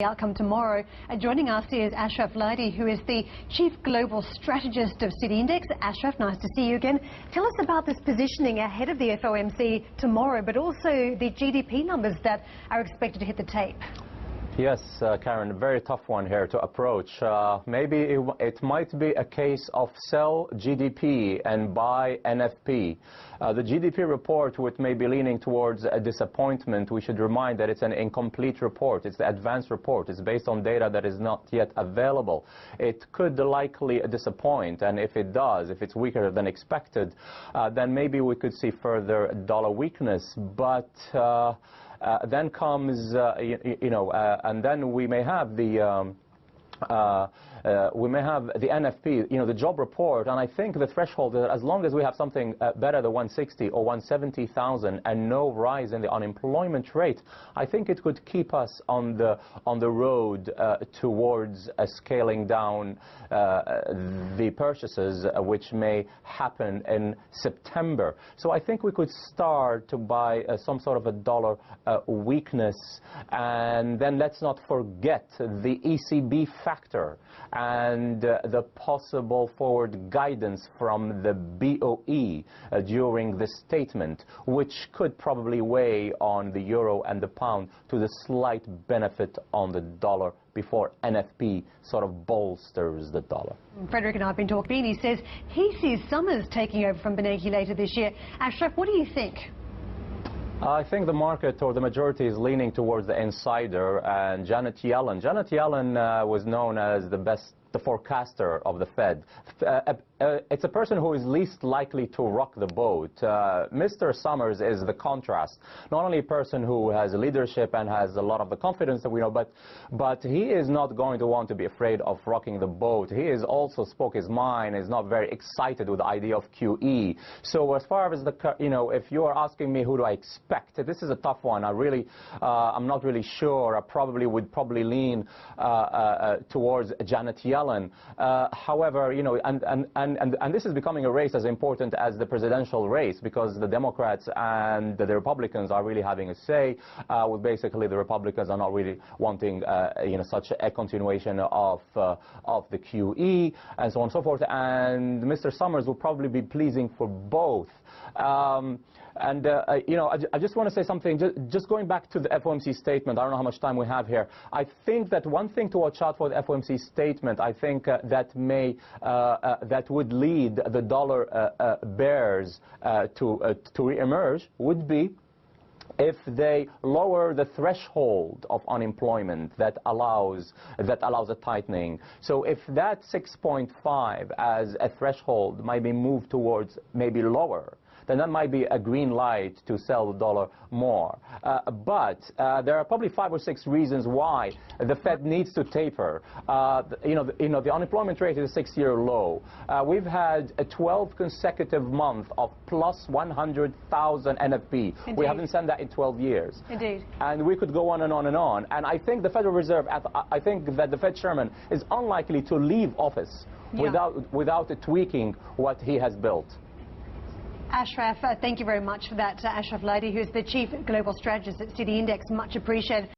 The outcome tomorrow. Joining us is Ashraf Laidi, who is the Chief Global Strategist of City Index. Ashraf, nice to see you again. Tell us about this positioning ahead of the FOMC tomorrow, but also the GDP numbers that are expected to hit the tape. Yes, Karen, a very tough one here to approach. Maybe it might be a case of sell GDP and buy NFP. The GDP report, which may be leaning towards a disappointment, we should remind that it's an incomplete report. It's the advanced report. It's based on data that is not yet available. It could likely disappoint, and if it does, if it's weaker than expected, then maybe we could see further dollar weakness. But then comes, and then we may have the NFP, the job report, and I think the threshold is that as long as we have something better than 160 or 170,000 and no rise in the unemployment rate, I think it could keep us on the road towards scaling down the purchases, which may happen in September. So I think we could start to buy some sort of a dollar weakness, and then let's not forget the ECB factor and the possible forward guidance from the BOE during this statement, which could probably weigh on the euro and the pound to the slight benefit on the dollar before NFP sort of bolsters the dollar. Frederick and I have been talking. He says he sees Summers taking over from Bernanke later this year. Ashraf, what do you think? I think the market, or the majority, is leaning towards the insider and Janet Yellen. Janet Yellen was known as the forecaster of the Fed. It's a person who is least likely to rock the boat. Mr. Summers is the contrast. Not only a person who has leadership and has a lot of the confidence that we know, but he is not going to want to be afraid of rocking the boat. He is also spoke his mind, is not very excited with the idea of QE. So as far as if you are asking me who do I expect, this is a tough one. I'm not really sure. I would lean towards Janet Yellen. However, and this is becoming a race as important as the presidential race, because the Democrats and the Republicans are really having a say. With basically the Republicans are not really wanting such a continuation of the QE and so on and so forth. And Mr. Summers will probably be pleasing for both. I just want to say something, just going back to the FOMC statement. I don't know how much time we have here. I think that one thing to watch out for the FOMC statement, I think that would lead the dollar bears to re-emerge, would be if they lower the threshold of unemployment that allows a tightening. So if that 6.5 as a threshold might be moved towards maybe lower, then that might be a green light to sell the dollar more. But there are probably 5 or 6 reasons why the Fed needs to taper. The unemployment rate is a 6-year low. We've had a 12 consecutive months of plus 100,000 NFP. Indeed. We haven't seen that in 12 years. Indeed. And we could go on and on and on. And I think the Federal Reserve, I think that the Fed Chairman is unlikely to leave office without tweaking what he has built. Ashraf, thank you very much for that. Ashraf Laidi, who is the Chief Global Strategist at City Index. Much appreciated.